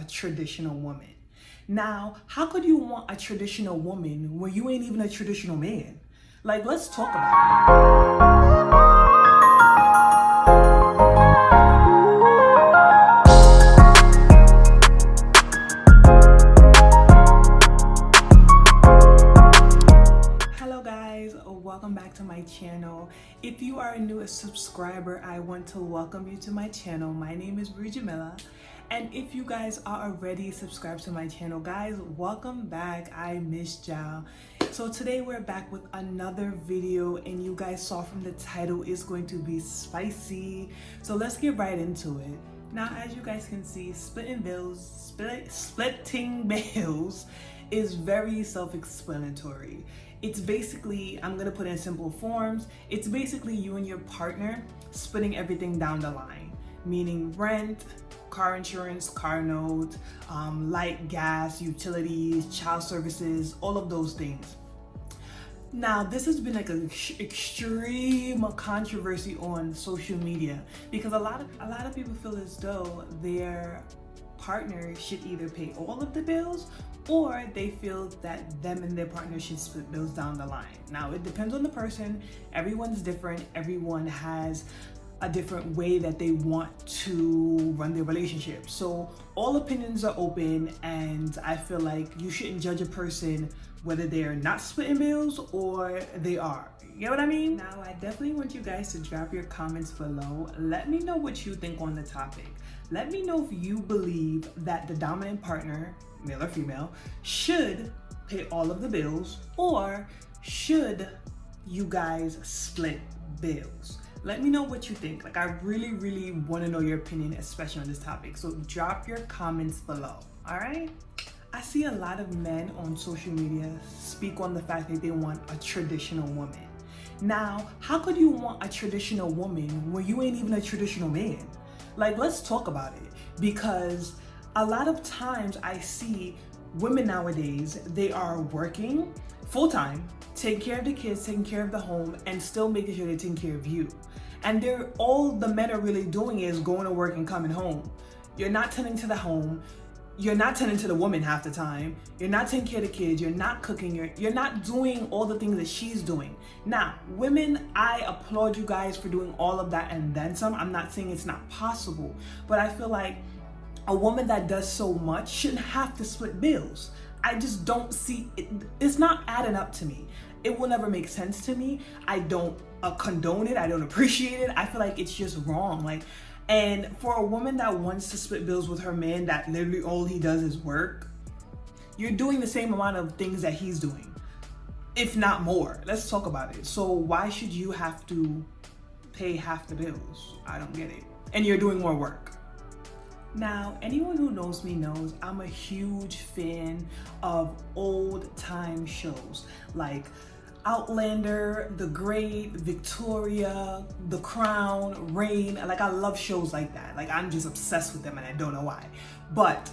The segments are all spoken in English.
traditional woman. Now, how could you want a traditional woman when you ain't even a traditional man? Like, let's talk about it. Welcome back to my channel. If you are a new subscriber, I want to welcome you to my channel. My name is Jillil, and if you guys are already subscribed to my channel, guys, welcome back. I missed y'all. So today we're back with another video, and you guys saw from the title, it's going to be spicy. So let's get right into it. Now, as you guys can see, splitting bills is very self-explanatory. It's basically, I'm gonna put it in simple forms, it's basically you and your partner splitting everything down the line, meaning rent, car insurance, car note, light, gas, utilities, child services, all of those things. Now, this has been like an extreme controversy on social media because a lot of people feel as though their partner should either pay all of the bills or they feel that them and their partner should split bills down the line. Now, it depends on the person. Everyone's different. Everyone has a different way that they want to run their relationship. So all opinions are open, and I feel like you shouldn't judge a person whether they're not splitting bills or they are. You know what I mean? Now, I definitely want you guys to drop your comments below. Let me know what you think on the topic. Let me know if you believe that the dominant partner, male or female, should pay all of the bills, or should you guys split bills? Let me know what you think. Like, I really want to know your opinion, especially on this topic. So drop your comments below, all right? I see a lot of men on social media speak on the fact that they want a traditional woman. Now, how could you want a traditional woman when you ain't even a traditional man? Like, let's talk about it, because a lot of times I see women nowadays, they are working full-time, taking care of the kids, taking care of the home, and still making sure they're taking care of you. And all the men are really doing is going to work and coming home. You're not tending to the home. You're not tending to the woman half the time. You're not taking care of the kids. You're not cooking. You're not doing all the things that she's doing. Now, women, I applaud you guys for doing all of that and then some. I'm not saying it's not possible, but I feel like a woman that does so much shouldn't have to split bills. I just don't see it. It's not adding up to me. It will never make sense to me. I don't condone it. I don't appreciate it. I feel like it's just wrong. And for a woman that wants to split bills with her man, that literally all he does is work, you're doing the same amount of things that he's doing, if not more. Let's talk about it. So why should you have to pay half the bills? I don't get it. And you're doing more work. Now, anyone who knows me knows I'm a huge fan of old time shows like Outlander, The Great, Victoria, The Crown, Reign. Like, I love shows like that. Like, I'm just obsessed with them, and I don't know why. But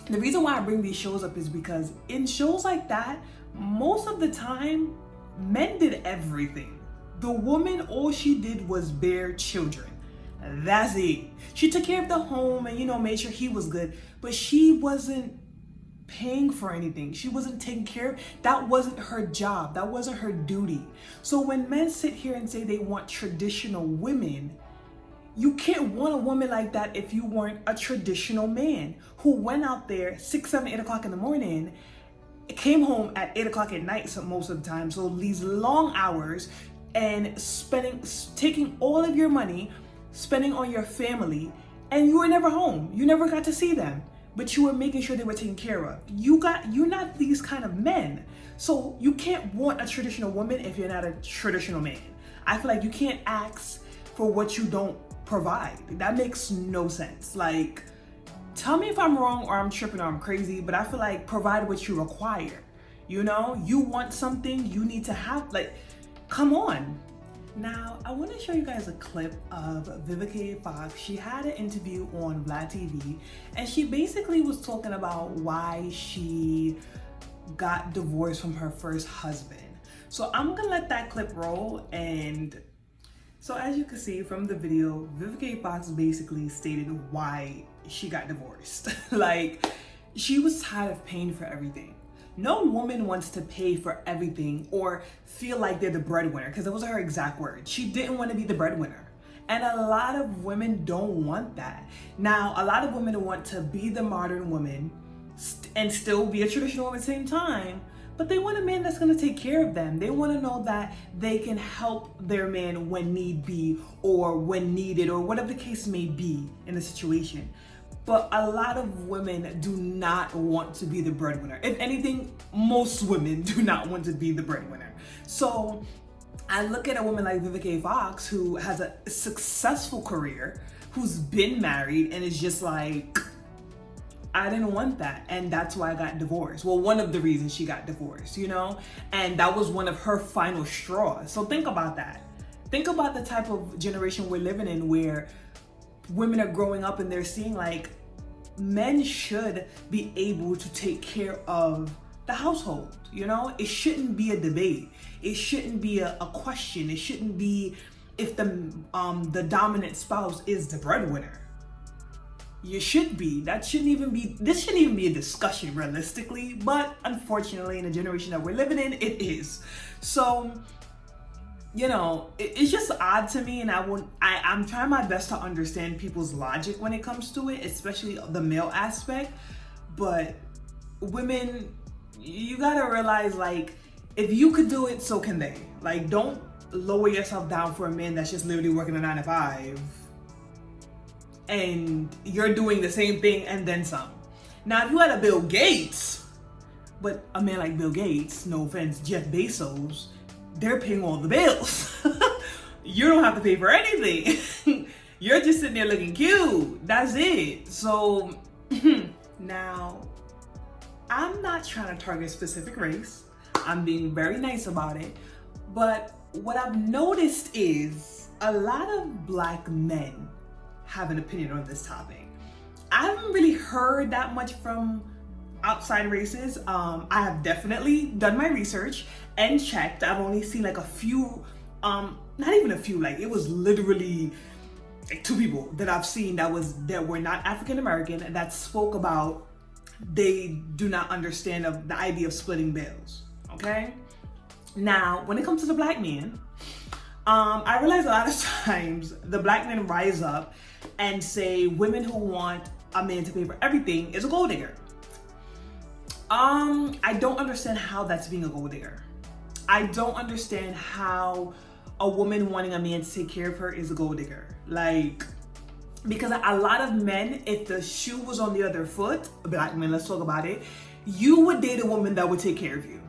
the reason why I bring these shows up is because in shows like that, most of the time, men did everything. The woman, all she did was bear children. That's it. She took care of the home and, made sure he was good, but she wasn't paying for anything. She wasn't taking care of. That wasn't her job. That wasn't her duty. So when men sit here and say they want traditional women, you can't want a woman like that if you weren't a traditional man who went out there 6, 7, 8 o'clock in the morning, came home at 8 o'clock at night most of the time. So these long hours and taking all of your money, spending on your family, and you were never home. You never got to see them, but you were making sure they were taken care of. You're not these kind of men. So you can't want a traditional woman if you're not a traditional man. I feel like you can't ask for what you don't provide. That makes no sense. Like, tell me if I'm wrong or I'm tripping or I'm crazy, but I feel like provide what you require. You want something, you need to have, come on. Now, I want to show you guys a clip of Vivica Fox. She had an interview on Vlad TV, and she basically was talking about why she got divorced from her first husband. So I'm gonna let that clip roll. And so as you can see from the video, Vivica Fox basically stated why she got divorced. Like, she was tired of paying for everything. No woman wants to pay for everything or feel like they're the breadwinner, because those are her exact words. She didn't want to be the breadwinner. And a lot of women don't want that. Now, a lot of women want to be the modern woman and still be a traditional woman at the same time, but they want a man that's going to take care of them. They want to know that they can help their man when need be, or when needed, or whatever the case may be in the situation. But a lot of women do not want to be the breadwinner. If anything, most women do not want to be the breadwinner. So I look at a woman like Vivica A. Fox, who has a successful career, who's been married, and is just like, I didn't want that, and that's why I got divorced. Well, one of the reasons she got divorced, you know? And that was one of her final straws. So think about that. Think about the type of generation we're living in, where women are growing up and they're seeing like men should be able to take care of the household. You know, it shouldn't be a debate. It shouldn't be a question. It shouldn't be if the dominant spouse is the breadwinner. You should be. That shouldn't even be. This shouldn't even be a discussion realistically. But unfortunately, in the generation that we're living in, it is. So, you know, it's just odd to me, and I'm trying my best to understand people's logic when it comes to it, especially the male aspect. But women, you gotta realize, like, if you could do it, so can they. Like, don't lower yourself down for a man that's just literally working a 9 to 5, and you're doing the same thing and then some. Now, if you had a Bill Gates, but a man like Bill Gates, no offense, Jeff Bezos, they're paying all the bills. You don't have to pay for anything. You're just sitting there looking cute. That's it. So now, I'm not trying to target a specific race. I'm being very nice about it. But what I've noticed is a lot of Black men have an opinion on this topic. I haven't really heard that much from outside races. I have definitely done my research and checked. I've only seen like a few, not even a few, like it was literally like 2 people that I've seen that were not African American that spoke about they do not understand the idea of splitting bills. Okay. Now, when it comes to the Black men, I realize a lot of times the Black men rise up and say women who want a man to pay for everything is a gold digger. I don't understand how that's being a gold digger. I don't understand how a woman wanting a man to take care of her is a gold digger. Like, because a lot of men, if the shoe was on the other foot, Black men, let's talk about it, you would date a woman that would take care of you,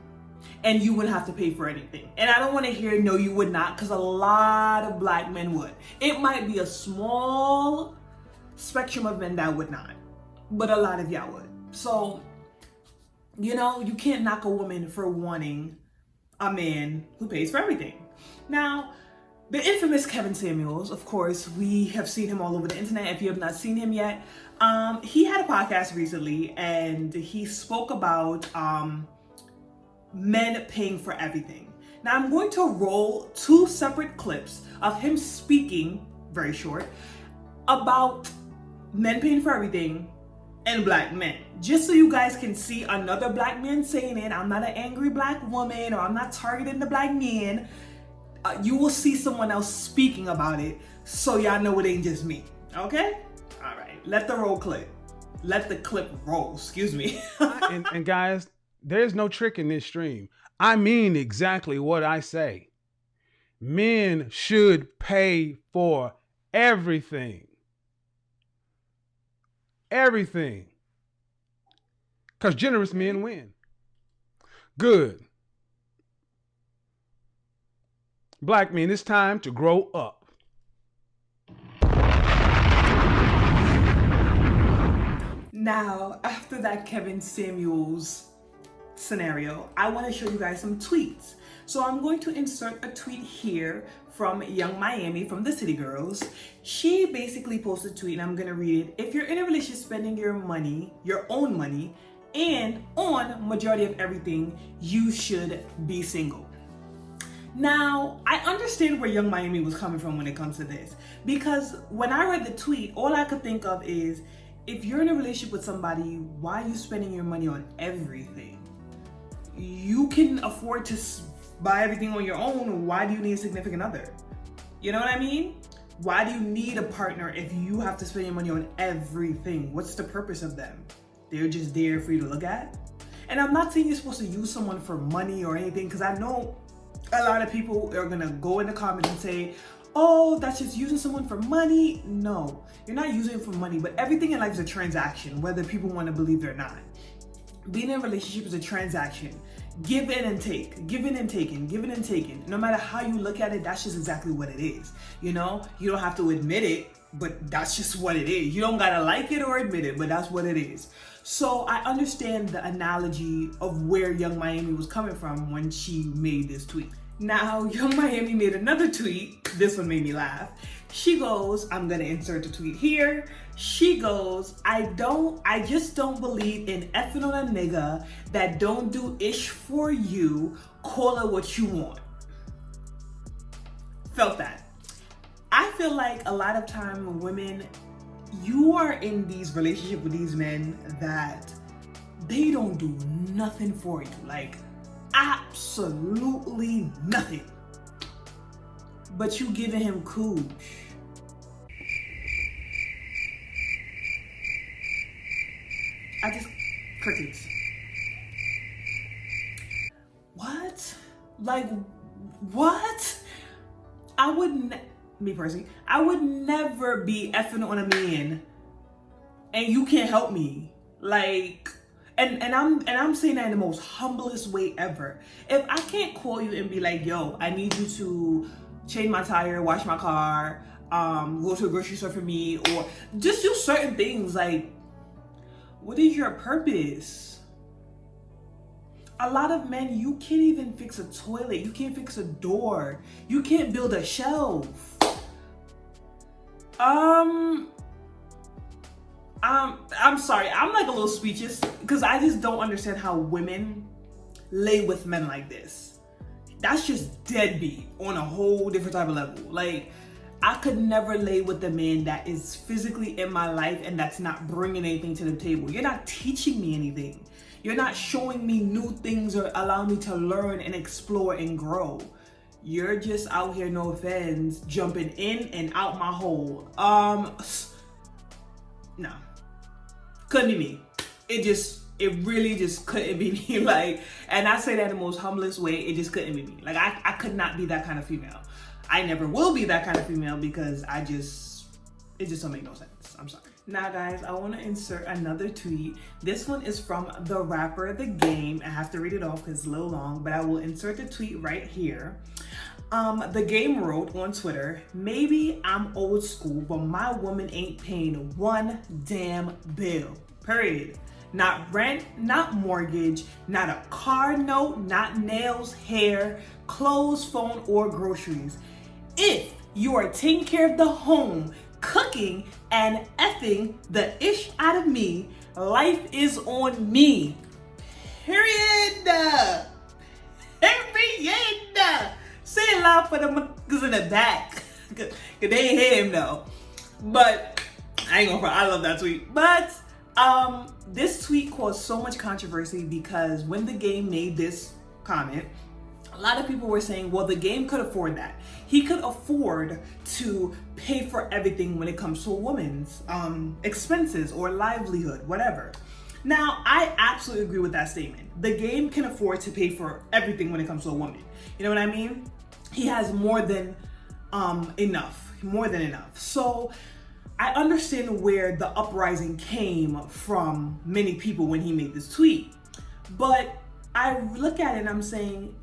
and you wouldn't have to pay for anything. And I don't want to hear, no, you would not, because a lot of Black men would. It might be a small spectrum of men that would not, but a lot of y'all would. So, you know, you can't knock a woman for wanting a man who pays for everything. Now, the infamous Kevin Samuels, of course, we have seen him all over the internet. If you have not seen him yet, he had a podcast recently, and he spoke about men paying for everything. Now, I'm going to roll 2 separate clips of him speaking, very short, about men paying for everything and Black men, just so you guys can see another Black man saying it. I'm not an angry Black woman, or I'm not targeting the Black men. You will see someone else speaking about it, so y'all know it ain't just me. Okay? All right. Let the clip roll. Excuse me. and guys, there's no trick in this stream. I mean exactly what I say. Men should pay for everything. Everything. Because generous men win. Good. Black men, it's time to grow up. Now, after that Kevin Samuels scenario, I want to show you guys some tweets. So I'm going to insert a tweet here from Young Miami, from the City Girls. She basically posted a tweet, and I'm going to read it. If you're in a relationship spending your money, your own money, and on majority of everything, you should be single. Now, I understand where Young Miami was coming from when it comes to this, because when I read the tweet, all I could think of is, if you're in a relationship with somebody, why are you spending your money on everything? You can afford to buy everything on your own. Why do you need a significant other? You know what I mean? Why do you need a partner if you have to spend your money on everything? What's the purpose of them? They're just there for you to look at. And I'm not saying you're supposed to use someone for money or anything, because I know a lot of people are gonna go in the comments and say, oh, that's just using someone for money. No, you're not using it for money, but everything in life is a transaction, whether people want to believe it or not. Being in a relationship is a transaction. Give in and take, giving and taking, giving and taking. No matter how you look at it, that's just exactly what it is. You know, you don't have to admit it, but that's just what it is. You don't gotta like it or admit it, but that's what it is. So I understand the analogy of where Young Miami was coming from when she made this tweet. Now, Young Miami made another tweet. This one made me laugh. She goes, I'm gonna insert the tweet here. She goes, I just don't believe in effing on a nigga that don't do ish for you. Call it what you want. Felt that. I feel like a lot of time women, you are in these relationships with these men that they don't do nothing for you. Like, absolutely nothing. But you giving him cooch. Crickets. What? Like, what? Me personally, I would never be effing on a man and you can't help me. Like, and I'm saying that in the most humblest way ever. If I can't call you and be like, yo, I need you to change my tire, wash my car, go to a grocery store for me, or just do certain things, like, what is your purpose? A lot of men, you can't even fix a toilet. You can't fix a door. You can't build a shelf. I'm sorry. I'm like a little speechless because I just don't understand how women lay with men like this. That's just deadbeat on a whole different type of level. Like, I could never lay with a man that is physically in my life and that's not bringing anything to the table. You're not teaching me anything. You're not showing me new things or allowing me to learn and explore and grow. You're just out here, no offense, jumping in and out my hole. No. Couldn't be me. It really just couldn't be me. Like, and I say that in the most humblest way, it just couldn't be me. Like, I could not be that kind of female. I never will be that kind of female because it just don't make no sense. I'm sorry. Now guys, I want to insert another tweet. This one is from the rapper The Game. I have to read it off because it's a little long, but I will insert the tweet right here. The Game wrote on Twitter, maybe I'm old school, but my woman ain't paying one damn bill. Period. Not rent, not mortgage, not a car note, not nails, hair, clothes, phone, or groceries. If you are taking care of the home, cooking, and effing the ish out of me, life is on me. Period. Period. Say it loud for the motherfuckers in the back. Cause they ain't hear him though. But I ain't gonna front. I love that tweet. But this tweet caused so much controversy because when The Game made this comment, a lot of people were saying, well, The Game could afford that. He could afford to pay for everything when it comes to a woman's expenses or livelihood, whatever. Now, I absolutely agree with that statement. The Game can afford to pay for everything when it comes to a woman. You know what I mean? He has more than enough. So I understand where the uprising came from many people when he made this tweet. But I look at it and I'm saying,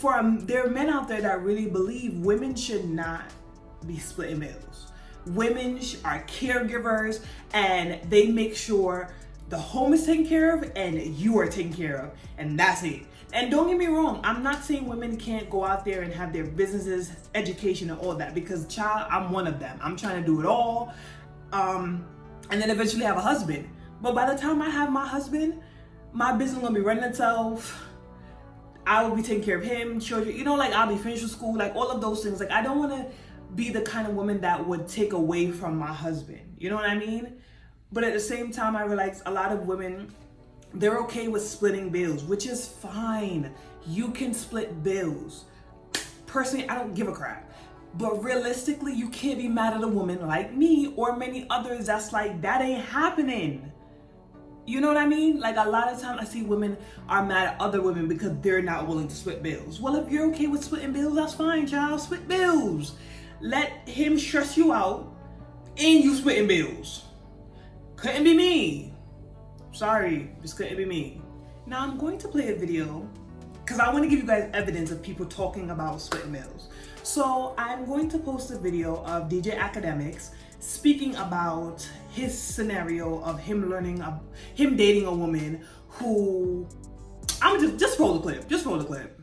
there are men out there that really believe women should not be splitting bills. Women are caregivers and they make sure the home is taken care of and you are taken care of, and that's it. And don't get me wrong, I'm not saying women can't go out there and have their businesses, education, and all that, because child, I'm one of them. I'm trying to do it all, and then eventually have a husband. But by the time I have my husband, my business will be running itself. I will be taking care of him, children, you know, like I'll be finished with school, like all of those things. Like, I don't want to be the kind of woman that would take away from my husband. You know what I mean? But at the same time, I realize a lot of women, they're okay with splitting bills, which is fine. You can split bills. Personally, I don't give a crap. But realistically, you can't be mad at a woman like me or many others that's like, that ain't happening. You know what I mean? Like, a lot of times I see women are mad at other women because they're not willing to split bills. Well, if you're okay with splitting bills, that's fine, child. Split bills. Let him stress you out and you splitting bills. Couldn't be me. Sorry, just couldn't be me. Now I'm going to play a video because I want to give you guys evidence of people talking about splitting bills. So I'm going to post a video of DJ Academics speaking about his scenario of him dating a woman who, I'm just roll the clip, roll the clip.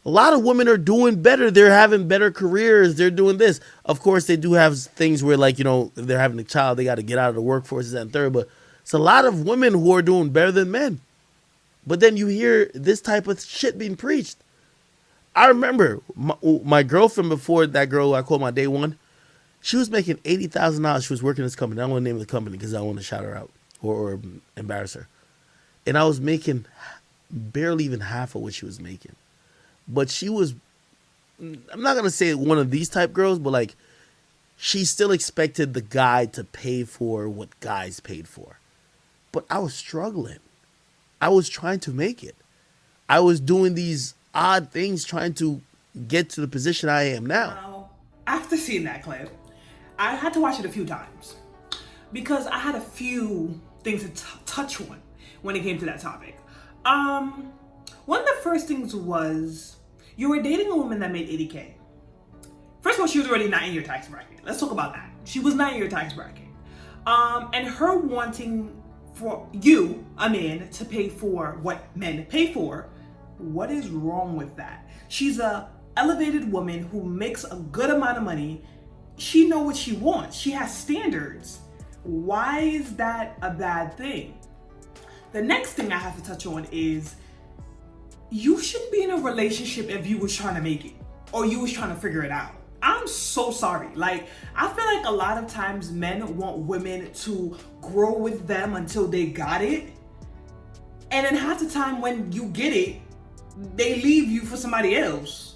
A lot of women are doing better. They're having better careers. They're doing this. Of course, they do have things where, like, you know, if they're having a child, they got to get out of the workforce and third. But it's a lot of women who are doing better than men. But then you hear this type of shit being preached. I remember my girlfriend before, that girl I called my day one, she was making $80,000. She was working in this company. I don't want to name the company because I don't want to shout her out or embarrass her. And I was making barely even half of what she was making. But she was, I'm not going to say one of these type girls, but like, she still expected the guy to pay for what guys paid for. But I was struggling. I was trying to make it. I was doing these odd things trying to get to the position I am now. Now, after seeing that clip, I had to watch it a few times because I had a few things to touch on when it came to that topic. One of the first things was, you were dating a woman that made 80K. First of all, she was already not in your tax bracket. Let's talk about that. She was not in your tax bracket. And her wanting for you, a man, to pay for what men pay for, what is wrong with that? She's a elevated woman who makes a good amount of money. She knows what she wants. She has standards. Why is that a bad thing? The next thing I have to touch on is, you shouldn't be in a relationship if you was trying to make it or you was trying to figure it out. I'm so sorry. Like, I feel like a lot of times men want women to grow with them until they got it. And then half the time when you get it, they leave you for somebody else.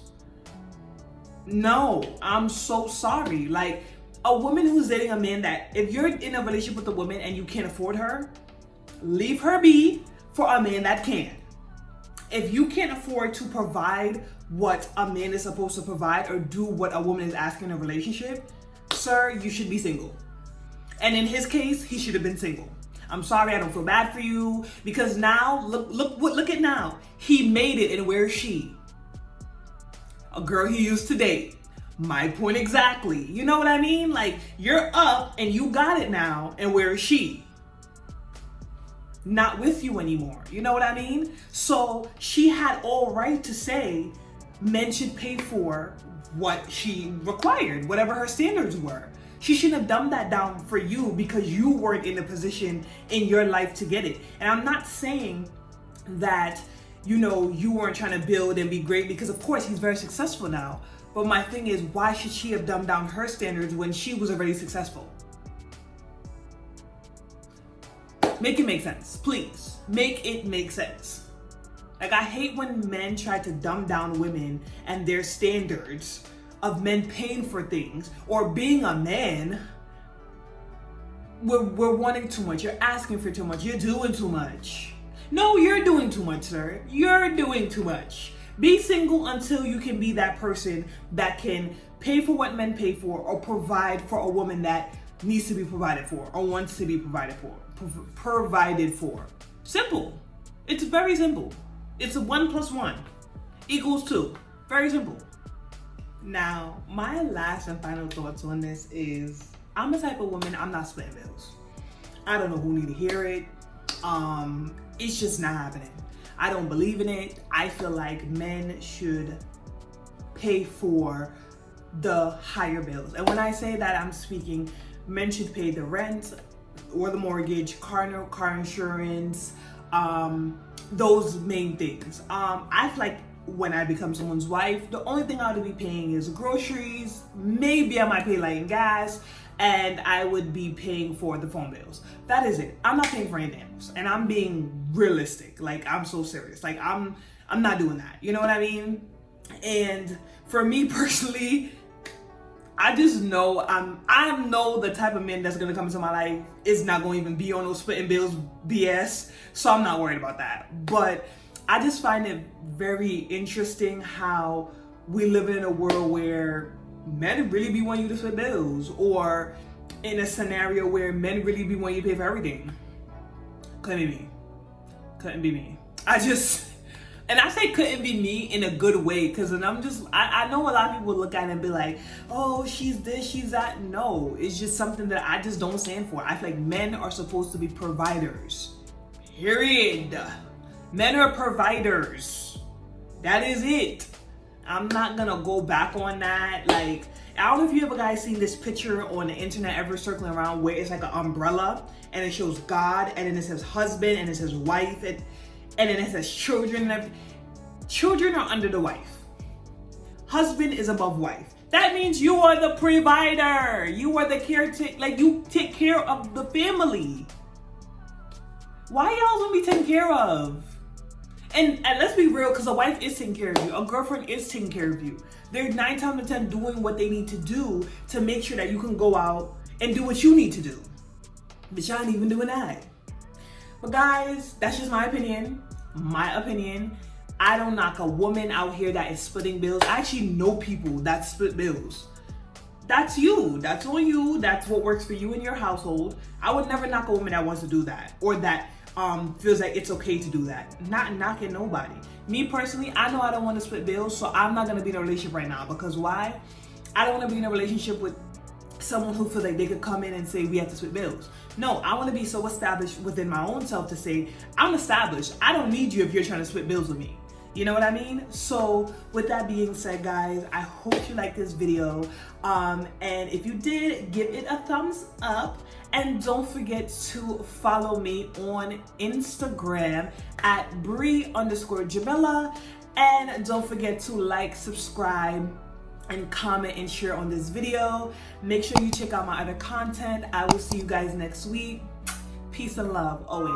No, I'm so sorry. Like, a woman who's dating a man that, if you're in a relationship with a woman and you can't afford her, leave her be for a man that can. If you can't afford to provide what a man is supposed to provide or do what a woman is asking in a relationship, sir, you should be single. And in his case, he should have been single. I'm sorry, I don't feel bad for you, because now, look at now. He made it, and where is she? A girl he used to date. My point exactly. You know what I mean? Like, you're up and you got it now, and where is she? Not with you anymore. You know what I mean? So she had all right to say men should pay for what she required, whatever her standards were. She shouldn't have dumbed that down for you because you weren't in a position in your life to get it. And I'm not saying that, you know, you weren't trying to build and be great, because of course he's very successful now. But my thing is, why should she have dumbed down her standards when she was already successful? Make it make sense, please. Make it make sense. Like, I hate when men try to dumb down women and their standards of men paying for things or being a man. We're wanting too much. You're asking for too much. You're doing too much. No, you're doing too much, sir. You're doing too much. Be single until you can be that person that can pay for what men pay for or provide for a woman that needs to be provided for or wants to be provided for. Provided for. Simple. It's very simple. It's a 1 + 1 = 2. Very simple. Now, my last and final thoughts on this is, I'm the type of woman, I'm not splitting bills. I don't know who need to hear it. It's just not happening. I don't believe in it. I feel like men should pay for the higher bills. And when I say that, I'm speaking, men should pay the rent or the mortgage, car insurance, those main things. I feel like when I become someone's wife, the only thing I ought to be paying is groceries. Maybe I might pay like gas and I would be paying for the phone bills. That is it. I'm not paying for anything else. And I'm being realistic. Like, I'm so serious. Like, I'm not doing that. You know what I mean? And for me personally, I just know I know the type of man that's gonna come into my life is not gonna even be on those splitting bills BS. So I'm not worried about that. But I just find it very interesting how we live in a world where men really be wanting you to split bills, or in a scenario where men really be wanting you to pay for everything. Couldn't be me. Couldn't be me. And I say couldn't be me in a good way, because I know a lot of people look at it and be like, oh, she's this, she's that. No, it's just something that I just don't stand for. I feel like men are supposed to be providers. Period. Men are providers. That is it. I'm not gonna go back on that. Like, I don't know if you ever guys seen this picture on the internet ever circling around where it's like an umbrella and it shows God, and then it says husband, and it says wife, and then it says children and everything. Children are under the wife. Husband is above wife. That means you are the provider. You are the caretaker. Like, you take care of the family. Why y'all gonna be taken care of? And let's be real, because a wife is taking care of you. A girlfriend is taking care of you. They're 9 times out of 10 doing what they need to do to make sure that you can go out and do what you need to do. But y'all ain't even doing that. But guys, that's just my opinion. My opinion. I don't knock a woman out here that is splitting bills. I actually know people that split bills. That's you. That's on you. That's what works for you and your household. I would never knock a woman that wants to do that, or that feels like it's okay to do that. Not knocking nobody. Me personally, I know I don't want to split bills, so I'm not going to be in a relationship right now. Because why? I don't want to be in a relationship with someone who feels like they could come in and say we have to split bills. No, I want to be so established within my own self to say, I'm established. I don't need you if you're trying to split bills with me. You know what I mean? So with that being said, guys, I hope you liked this video. And if you did, give it a thumbs up. And don't forget to follow me on Instagram at Bree_Jamila. And don't forget to like, subscribe, and comment and share on this video. Make sure you check out my other content. I will see you guys next week. Peace and love always.